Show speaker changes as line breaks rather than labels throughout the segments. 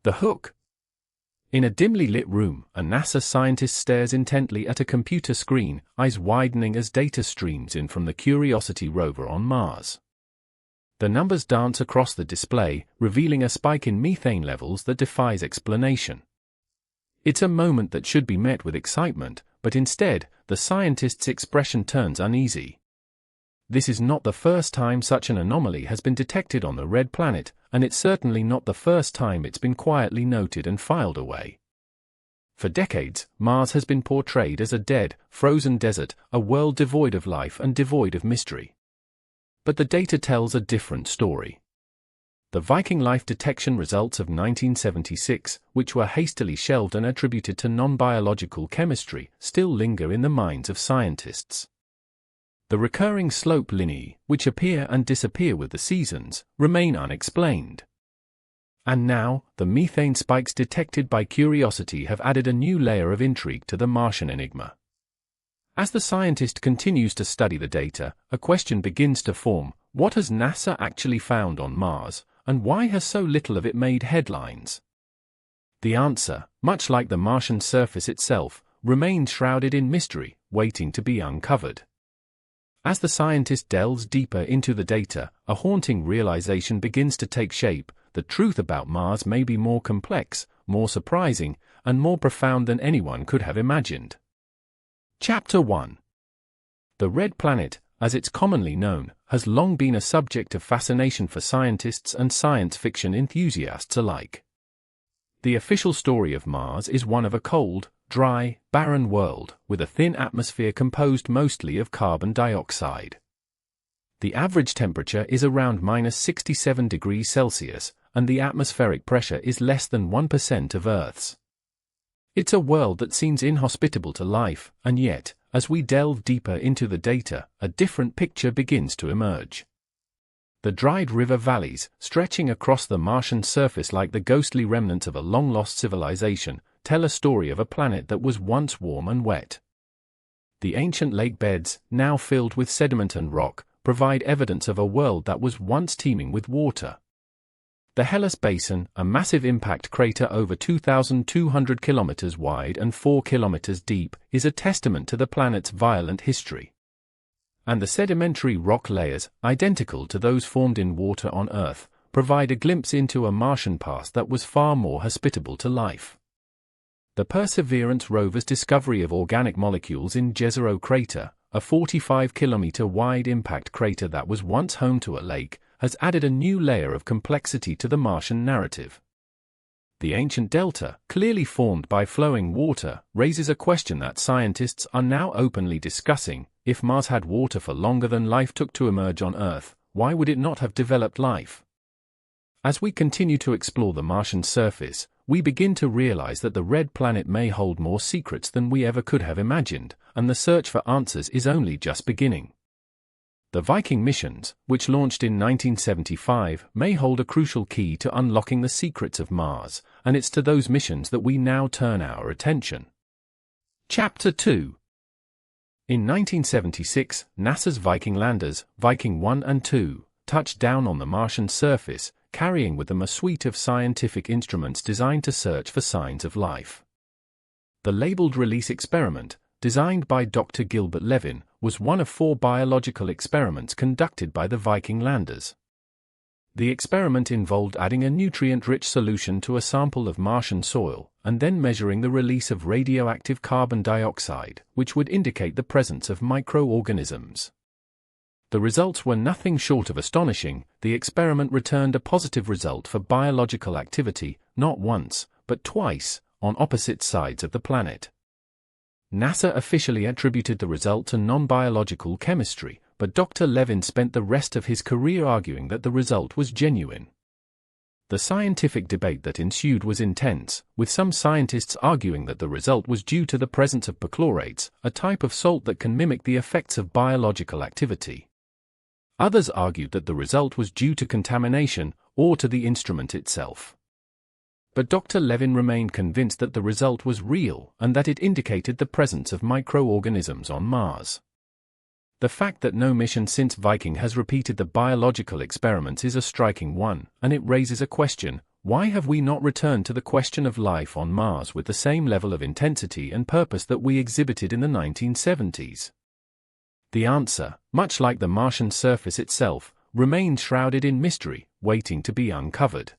The hook. In a dimly lit room, a NASA scientist stares intently at a computer screen, eyes widening as data streams in from the Curiosity rover on Mars. The numbers dance across the display, revealing a spike in methane levels that defies explanation. It's a moment that should be met with excitement, but instead, the scientist's expression turns uneasy. This is not the first time such an anomaly has been detected on the red planet, and it's certainly not the first time it's been quietly noted and filed away. For decades, Mars has been portrayed as a dead, frozen desert, a world devoid of life and devoid of mystery. But the data tells a different story. The Viking life detection results of 1976, which were hastily shelved and attributed to non-biological chemistry, still linger in the minds of scientists. The recurring slope lineae, which appear and disappear with the seasons, remain unexplained. And now, the methane spikes detected by Curiosity have added a new layer of intrigue to the Martian enigma. As the scientist continues to study the data, a question begins to form: what has NASA actually found on Mars, and why has so little of it made headlines? The answer, much like the Martian surface itself, remains shrouded in mystery, waiting to be uncovered. As the scientist delves deeper into the data, a haunting realization begins to take shape: the truth about Mars may be more complex, more surprising, and more profound than anyone could have imagined. Chapter 1. The Red Planet, as it's commonly known, has long been a subject of fascination for scientists and science fiction enthusiasts alike. The official story of Mars is one of a cold, dry, barren world, with a thin atmosphere composed mostly of carbon dioxide. The average temperature is around -67 degrees Celsius, and the atmospheric pressure is less than 1% of Earth's. It's a world that seems inhospitable to life, and yet, as we delve deeper into the data, a different picture begins to emerge. The dried river valleys, stretching across the Martian surface like the ghostly remnants of a long-lost civilization, tell a story of a planet that was once warm and wet. The ancient lake beds, now filled with sediment and rock, provide evidence of a world that was once teeming with water. The Hellas Basin, a massive impact crater over 2,200 kilometers wide and 4 kilometers deep, is a testament to the planet's violent history. And the sedimentary rock layers, identical to those formed in water on Earth, provide a glimpse into a Martian past that was far more hospitable to life. The Perseverance rover's discovery of organic molecules in Jezero Crater, a 45-kilometer wide impact crater that was once home to a lake, has added a new layer of complexity to the Martian narrative. The ancient delta, clearly formed by flowing water, raises a question that scientists are now openly discussing: if Mars had water for longer than life took to emerge on Earth, why would it not have developed life? As we continue to explore the Martian surface, we begin to realize that the red planet may hold more secrets than we ever could have imagined, and the search for answers is only just beginning. The Viking missions, which launched in 1975, may hold a crucial key to unlocking the secrets of Mars, and it's to those missions that we now turn our attention. Chapter 2. In 1976, NASA's Viking landers, Viking 1 and 2, touched down on the Martian surface, carrying with them a suite of scientific instruments designed to search for signs of life. The labeled release experiment, designed by Dr. Gilbert Levin, was one of 4 biological experiments conducted by the Viking landers. The experiment involved adding a nutrient-rich solution to a sample of Martian soil, and then measuring the release of radioactive carbon dioxide, which would indicate the presence of microorganisms. The results were nothing short of astonishing. The experiment returned a positive result for biological activity, not once, but twice, on opposite sides of the planet. NASA officially attributed the result to non-biological chemistry, but Dr. Levin spent the rest of his career arguing that the result was genuine. The scientific debate that ensued was intense, with some scientists arguing that the result was due to the presence of perchlorates, a type of salt that can mimic the effects of biological activity. Others argued that the result was due to contamination, or to the instrument itself. But Dr. Levin remained convinced that the result was real and that it indicated the presence of microorganisms on Mars. The fact that no mission since Viking has repeated the biological experiments is a striking one, and it raises a question: why have we not returned to the question of life on Mars with the same level of intensity and purpose that we exhibited in the 1970s? The answer, much like the Martian surface itself, remains shrouded in mystery, waiting to be uncovered.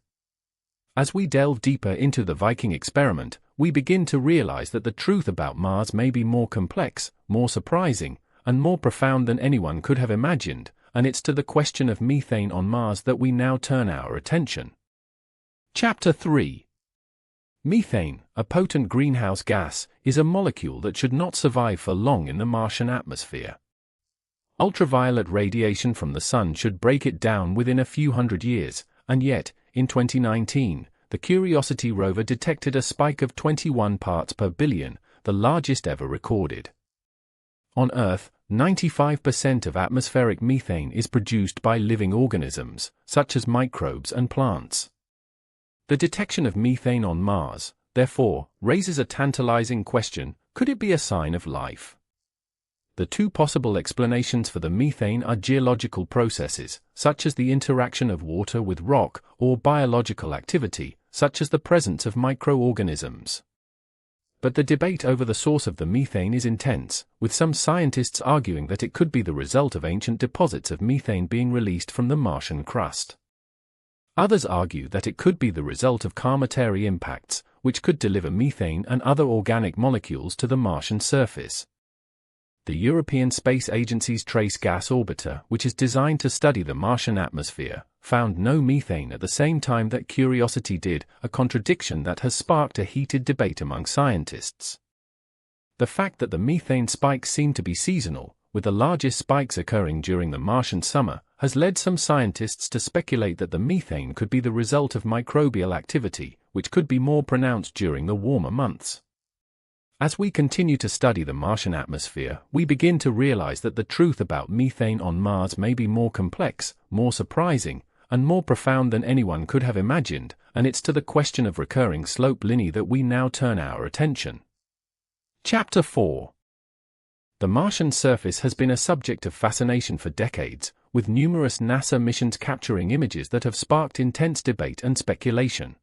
As we delve deeper into the Viking experiment, we begin to realize that the truth about Mars may be more complex, more surprising, and more profound than anyone could have imagined, and it's to the question of methane on Mars that we now turn our attention. Chapter 3. Methane, a potent greenhouse gas, is a molecule that should not survive for long in the Martian atmosphere. Ultraviolet radiation from the sun should break it down within a few hundred years, and yet, in 2019, the Curiosity rover detected a spike of 21 parts per billion, the largest ever recorded. On Earth, 95% of atmospheric methane is produced by living organisms, such as microbes and plants. The detection of methane on Mars, therefore, raises a tantalizing question: could it be a sign of life? The two possible explanations for the methane are geological processes, such as the interaction of water with rock, or biological activity, such as the presence of microorganisms. But the debate over the source of the methane is intense, with some scientists arguing that it could be the result of ancient deposits of methane being released from the Martian crust. Others argue that it could be the result of cometary impacts, which could deliver methane and other organic molecules to the Martian surface. The European Space Agency's Trace Gas Orbiter, which is designed to study the Martian atmosphere, found no methane at the same time that Curiosity did, a contradiction that has sparked a heated debate among scientists. The fact that the methane spikes seem to be seasonal, with the largest spikes occurring during the Martian summer, has led some scientists to speculate that the methane could be the result of microbial activity, which could be more pronounced during the warmer months. As we continue to study the Martian atmosphere, we begin to realize that the truth about methane on Mars may be more complex, more surprising, and more profound than anyone could have imagined, and it's to the question of recurring slope lineae that we now turn our attention. Chapter 4. The Martian surface has been a subject of fascination for decades, with numerous NASA missions capturing images that have sparked intense debate and speculation.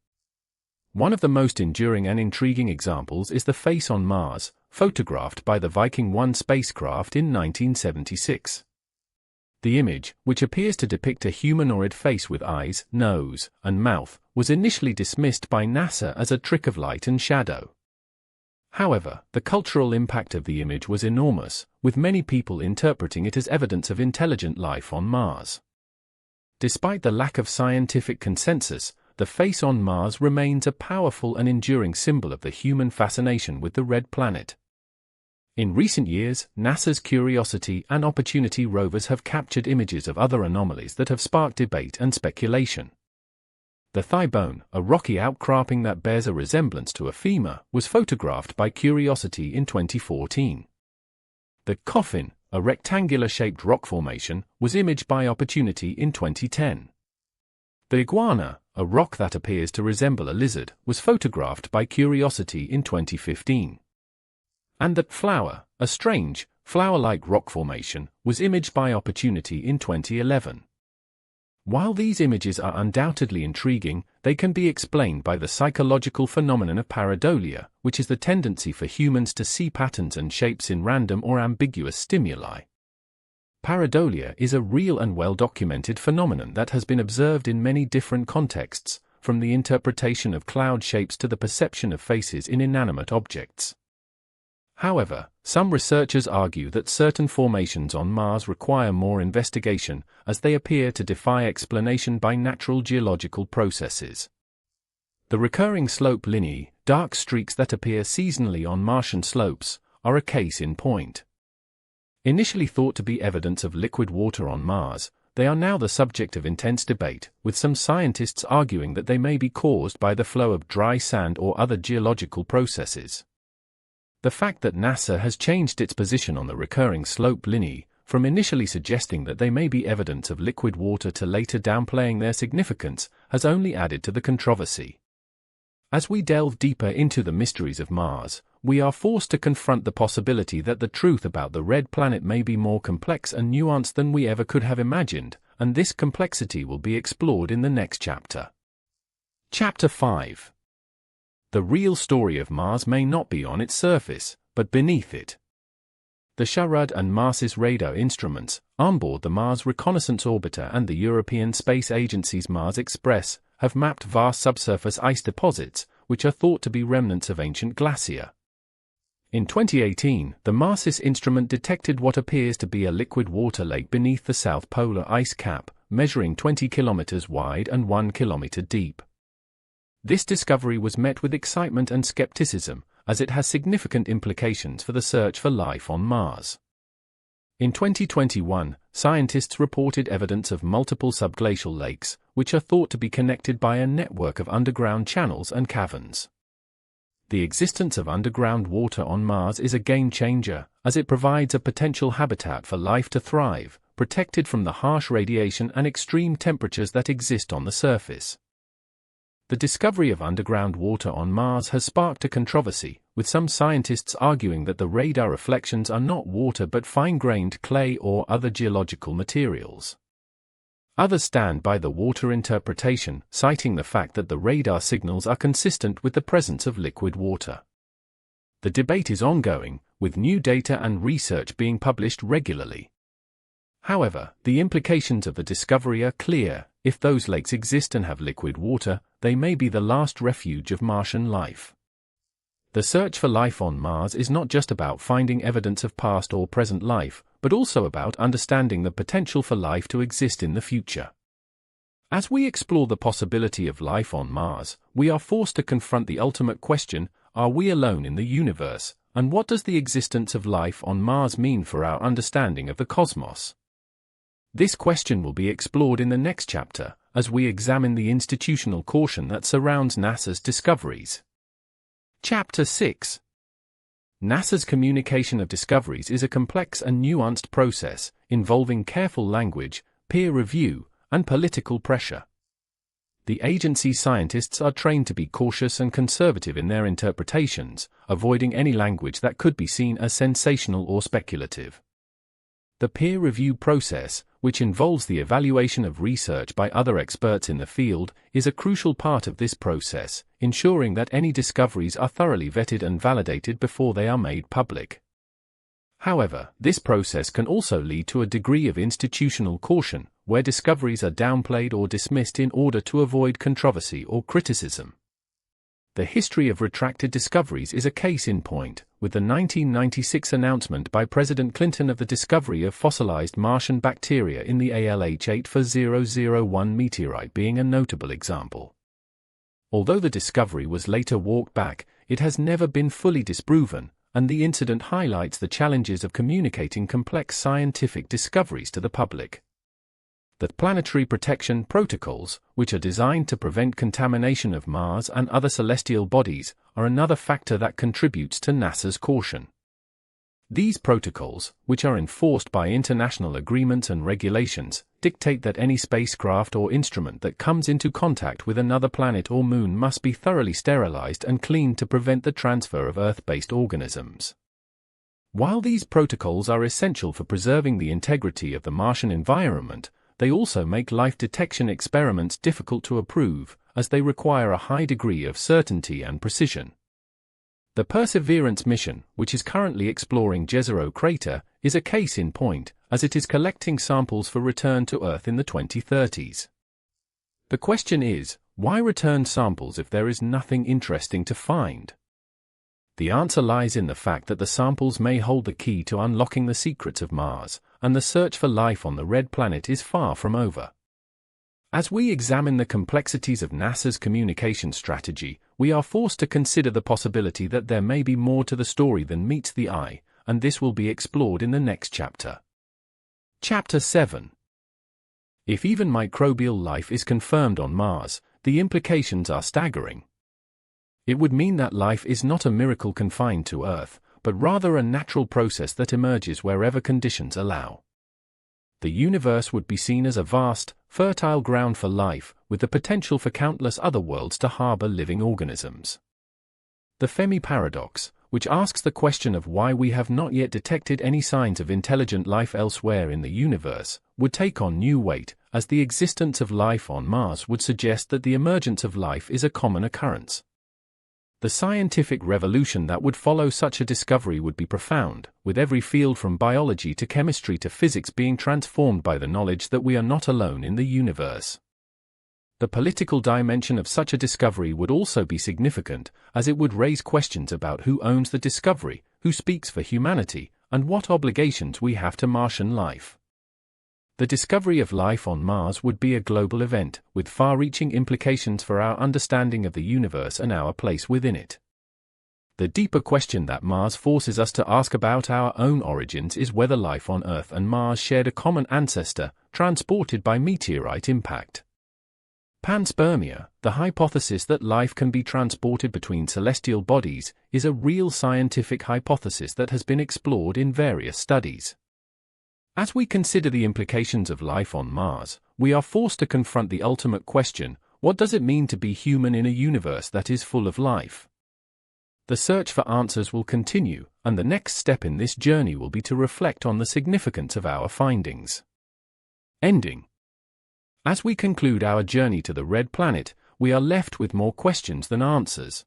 One of the most enduring and intriguing examples is the face on Mars, photographed by the Viking 1 spacecraft in 1976. The image, which appears to depict a humanoid face with eyes, nose, and mouth, was initially dismissed by NASA as a trick of light and shadow. However, the cultural impact of the image was enormous, with many people interpreting it as evidence of intelligent life on Mars. Despite the lack of scientific consensus, the face on Mars remains a powerful and enduring symbol of the human fascination with the red planet. In recent years, NASA's Curiosity and Opportunity rovers have captured images of other anomalies that have sparked debate and speculation. The thigh bone, a rocky outcropping that bears a resemblance to a femur, was photographed by Curiosity in 2014. The coffin, a rectangular-shaped rock formation, was imaged by Opportunity in 2010. The iguana, a rock that appears to resemble a lizard, was photographed by Curiosity in 2015. And the flower, a strange, flower-like rock formation, was imaged by Opportunity in 2011. While these images are undoubtedly intriguing, they can be explained by the psychological phenomenon of pareidolia, which is the tendency for humans to see patterns and shapes in random or ambiguous stimuli. Pareidolia is a real and well-documented phenomenon that has been observed in many different contexts, from the interpretation of cloud shapes to the perception of faces in inanimate objects. However, some researchers argue that certain formations on Mars require more investigation, as they appear to defy explanation by natural geological processes. The recurring slope lineae, dark streaks that appear seasonally on Martian slopes, are a case in point. Initially thought to be evidence of liquid water on Mars, they are now the subject of intense debate, with some scientists arguing that they may be caused by the flow of dry sand or other geological processes. The fact that NASA has changed its position on the recurring slope lineae, from initially suggesting that they may be evidence of liquid water to later downplaying their significance, has only added to the controversy. As we delve deeper into the mysteries of Mars, we are forced to confront the possibility that the truth about the red planet may be more complex and nuanced than we ever could have imagined, and this complexity will be explored in the next chapter. Chapter 5. The real story of Mars may not be on its surface, but beneath it. The shelved and Marsis radar instruments, onboard the Mars Reconnaissance Orbiter and the European Space Agency's Mars Express, have mapped vast subsurface ice deposits, which are thought to be remnants of ancient glacier. In 2018, the Marsis instrument detected what appears to be a liquid water lake beneath the South Polar ice cap, measuring 20 kilometers wide and 1 kilometer deep. This discovery was met with excitement and skepticism, as it has significant implications for the search for life on Mars. In 2021, scientists reported evidence of multiple subglacial lakes, which are thought to be connected by a network of underground channels and caverns. The existence of underground water on Mars is a game-changer, as it provides a potential habitat for life to thrive, protected from the harsh radiation and extreme temperatures that exist on the surface. The discovery of underground water on Mars has sparked a controversy, with some scientists arguing that the radar reflections are not water but fine-grained clay or other geological materials. Others stand by the water interpretation, citing the fact that the radar signals are consistent with the presence of liquid water. The debate is ongoing, with new data and research being published regularly. However, the implications of the discovery are clear. If those lakes exist and have liquid water, they may be the last refuge of Martian life. The search for life on Mars is not just about finding evidence of past or present life, but also about understanding the potential for life to exist in the future. As we explore the possibility of life on Mars, we are forced to confront the ultimate question: are we alone in the universe, and what does the existence of life on Mars mean for our understanding of the cosmos? This question will be explored in the next chapter, as we examine the institutional caution that surrounds NASA's discoveries. Chapter 6. NASA's communication of discoveries is a complex and nuanced process, involving careful language, peer review, and political pressure. The agency's scientists are trained to be cautious and conservative in their interpretations, avoiding any language that could be seen as sensational or speculative. The peer review process, which involves the evaluation of research by other experts in the field, is a crucial part of this process, ensuring that any discoveries are thoroughly vetted and validated before they are made public. However, this process can also lead to a degree of institutional caution, where discoveries are downplayed or dismissed in order to avoid controversy or criticism. The history of retracted discoveries is a case in point, with the 1996 announcement by President Clinton of the discovery of fossilized Martian bacteria in the ALH-84001 meteorite being a notable example. Although the discovery was later walked back, it has never been fully disproven, and the incident highlights the challenges of communicating complex scientific discoveries to the public. The planetary protection protocols, which are designed to prevent contamination of Mars and other celestial bodies, are another factor that contributes to NASA's caution. These protocols, which are enforced by international agreements and regulations, dictate that any spacecraft or instrument that comes into contact with another planet or moon must be thoroughly sterilized and cleaned to prevent the transfer of Earth-based organisms. While these protocols are essential for preserving the integrity of the Martian environment, they also make life detection experiments difficult to approve, as they require a high degree of certainty and precision. The Perseverance mission, which is currently exploring Jezero crater, is a case in point, as it is collecting samples for return to Earth in the 2030s. The question is, why return samples if there is nothing interesting to find? The answer lies in the fact that the samples may hold the key to unlocking the secrets of Mars, and the search for life on the red planet is far from over. As we examine the complexities of NASA's communication strategy, we are forced to consider the possibility that there may be more to the story than meets the eye, and this will be explored in the next chapter. Chapter 7. If even microbial life is confirmed on Mars, the implications are staggering. It would mean that life is not a miracle confined to Earth, but rather a natural process that emerges wherever conditions allow. The universe would be seen as a vast, fertile ground for life, with the potential for countless other worlds to harbor living organisms. The Fermi paradox, which asks the question of why we have not yet detected any signs of intelligent life elsewhere in the universe, would take on new weight, as the existence of life on Mars would suggest that the emergence of life is a common occurrence. The scientific revolution that would follow such a discovery would be profound, with every field from biology to chemistry to physics being transformed by the knowledge that we are not alone in the universe. The political dimension of such a discovery would also be significant, as it would raise questions about who owns the discovery, who speaks for humanity, and what obligations we have to Martian life. The discovery of life on Mars would be a global event, with far-reaching implications for our understanding of the universe and our place within it. The deeper question that Mars forces us to ask about our own origins is whether life on Earth and Mars shared a common ancestor, transported by meteorite impact. Panspermia, the hypothesis that life can be transported between celestial bodies, is a real scientific hypothesis that has been explored in various studies. As we consider the implications of life on Mars, we are forced to confront the ultimate question: what does it mean to be human in a universe that is full of life? The search for answers will continue, and the next step in this journey will be to reflect on the significance of our findings. Ending. As we conclude our journey to the Red Planet, we are left with more questions than answers.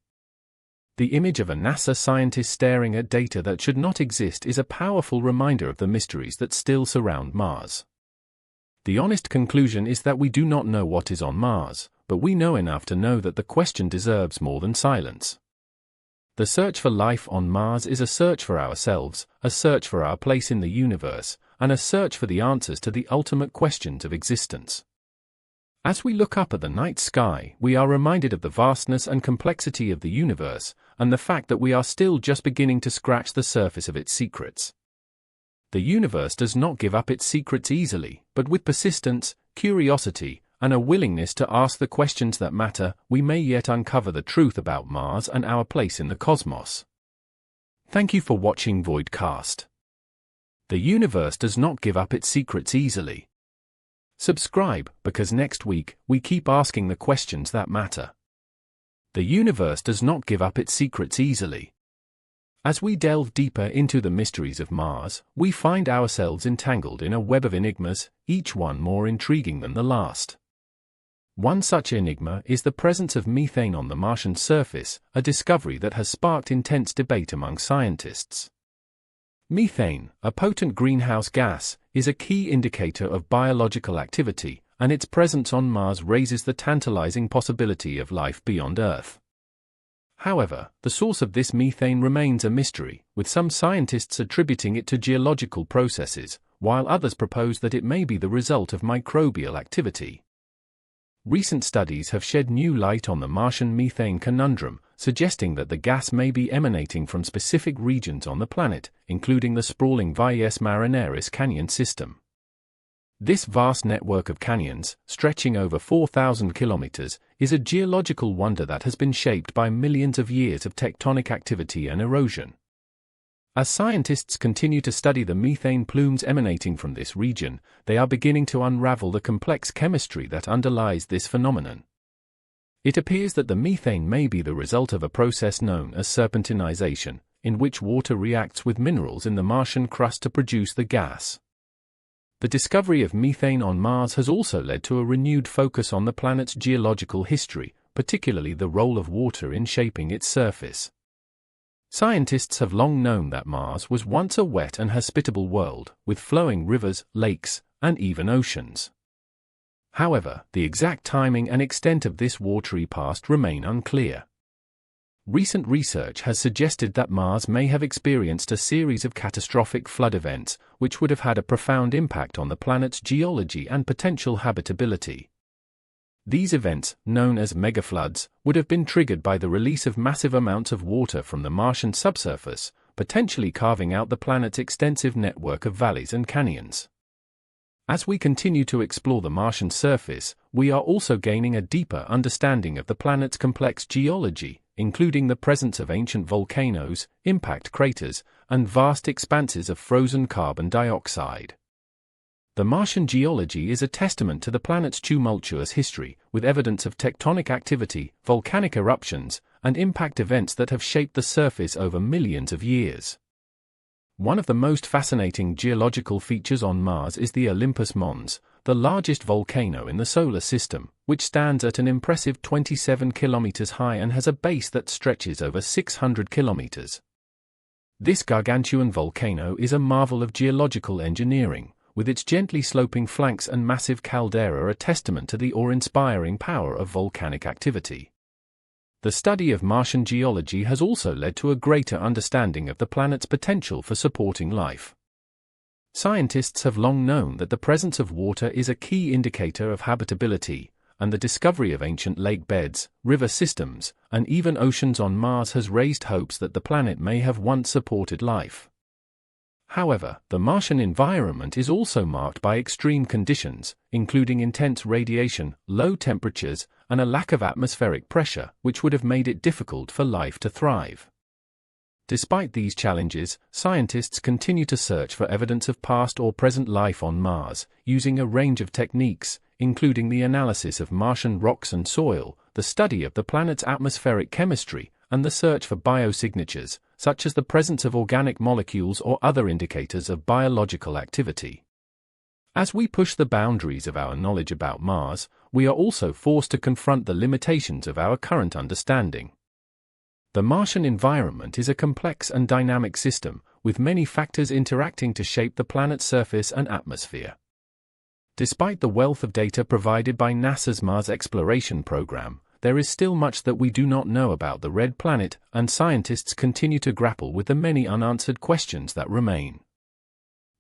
The image of a NASA scientist staring at data that should not exist is a powerful reminder of the mysteries that still surround Mars. The honest conclusion is that we do not know what is on Mars, but we know enough to know that the question deserves more than silence. The search for life on Mars is a search for ourselves, a search for our place in the universe, and a search for the answers to the ultimate questions of existence. As we look up at the night sky, we are reminded of the vastness and complexity of the universe, and the fact that we are still just beginning to scratch the surface of its secrets. The universe does not give up its secrets easily, but with persistence, curiosity, and a willingness to ask the questions that matter, we may yet uncover the truth about Mars and our place in the cosmos. Thank you for watching VoidCast. The universe does not give up its secrets easily. Subscribe, because next week, we keep asking the questions that matter. The universe does not give up its secrets easily. As we delve deeper into the mysteries of Mars, we find ourselves entangled in a web of enigmas, each one more intriguing than the last. One such enigma is the presence of methane on the Martian surface, a discovery that has sparked intense debate among scientists. Methane, a potent greenhouse gas, is a key indicator of biological activity, and its presence on Mars raises the tantalizing possibility of life beyond Earth. However, the source of this methane remains a mystery, with some scientists attributing it to geological processes, while others propose that it may be the result of microbial activity. Recent studies have shed new light on the Martian methane conundrum, suggesting that the gas may be emanating from specific regions on the planet, including the sprawling Valles Marineris canyon system. This vast network of canyons, stretching over 4,000 kilometers, is a geological wonder that has been shaped by millions of years of tectonic activity and erosion. As scientists continue to study the methane plumes emanating from this region, they are beginning to unravel the complex chemistry that underlies this phenomenon. It appears that the methane may be the result of a process known as serpentinization, in which water reacts with minerals in the Martian crust to produce the gas. The discovery of methane on Mars has also led to a renewed focus on the planet's geological history, particularly the role of water in shaping its surface. Scientists have long known that Mars was once a wet and hospitable world, with flowing rivers, lakes, and even oceans. However, the exact timing and extent of this watery past remain unclear. Recent research has suggested that Mars may have experienced a series of catastrophic flood events, which would have had a profound impact on the planet's geology and potential habitability. These events, known as megafloods, would have been triggered by the release of massive amounts of water from the Martian subsurface, potentially carving out the planet's extensive network of valleys and canyons. As we continue to explore the Martian surface, we are also gaining a deeper understanding of the planet's complex geology, including the presence of ancient volcanoes, impact craters, and vast expanses of frozen carbon dioxide. The Martian geology is a testament to the planet's tumultuous history, with evidence of tectonic activity, volcanic eruptions, and impact events that have shaped the surface over millions of years. One of the most fascinating geological features on Mars is the Olympus Mons, the largest volcano in the solar system, which stands at an impressive 27 kilometers high and has a base that stretches over 600 kilometers. This gargantuan volcano is a marvel of geological engineering, with its gently sloping flanks and massive caldera a testament to the awe-inspiring power of volcanic activity. The study of Martian geology has also led to a greater understanding of the planet's potential for supporting life. Scientists have long known that the presence of water is a key indicator of habitability, and the discovery of ancient lake beds, river systems, and even oceans on Mars has raised hopes that the planet may have once supported life. However, the Martian environment is also marked by extreme conditions, including intense radiation, low temperatures, and a lack of atmospheric pressure, which would have made it difficult for life to thrive. Despite these challenges, scientists continue to search for evidence of past or present life on Mars, using a range of techniques, including the analysis of Martian rocks and soil, the study of the planet's atmospheric chemistry, and the search for biosignatures, such as the presence of organic molecules or other indicators of biological activity. As we push the boundaries of our knowledge about Mars, we are also forced to confront the limitations of our current understanding. The Martian environment is a complex and dynamic system, with many factors interacting to shape the planet's surface and atmosphere. Despite the wealth of data provided by NASA's Mars exploration program, there is still much that we do not know about the red planet, and scientists continue to grapple with the many unanswered questions that remain.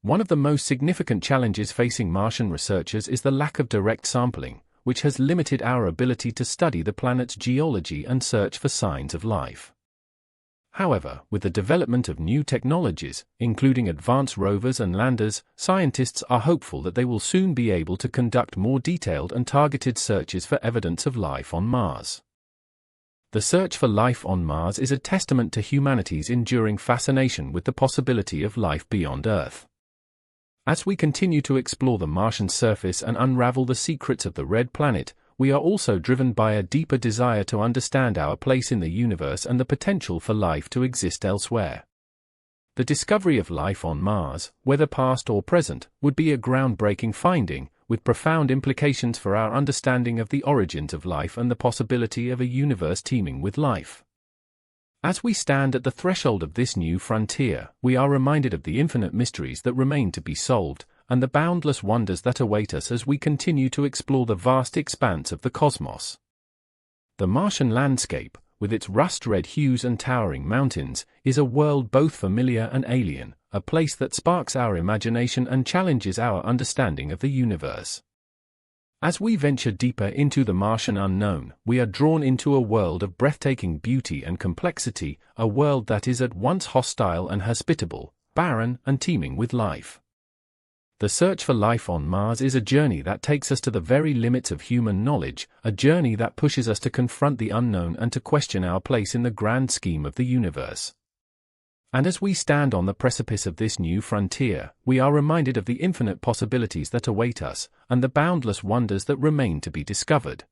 One of the most significant challenges facing Martian researchers is the lack of direct sampling, which has limited our ability to study the planet's geology and search for signs of life. However, with the development of new technologies, including advanced rovers and landers, scientists are hopeful that they will soon be able to conduct more detailed and targeted searches for evidence of life on Mars. The search for life on Mars is a testament to humanity's enduring fascination with the possibility of life beyond Earth. As we continue to explore the Martian surface and unravel the secrets of the red planet, we are also driven by a deeper desire to understand our place in the universe and the potential for life to exist elsewhere. The discovery of life on Mars, whether past or present, would be a groundbreaking finding, with profound implications for our understanding of the origins of life and the possibility of a universe teeming with life. As we stand at the threshold of this new frontier, we are reminded of the infinite mysteries that remain to be solved, and the boundless wonders that await us as we continue to explore the vast expanse of the cosmos. The Martian landscape, with its rust-red hues and towering mountains, is a world both familiar and alien, a place that sparks our imagination and challenges our understanding of the universe. As we venture deeper into the Martian unknown, we are drawn into a world of breathtaking beauty and complexity, a world that is at once hostile and hospitable, barren and teeming with life. The search for life on Mars is a journey that takes us to the very limits of human knowledge, a journey that pushes us to confront the unknown and to question our place in the grand scheme of the universe. And as we stand on the precipice of this new frontier, we are reminded of the infinite possibilities that await us, and the boundless wonders that remain to be discovered.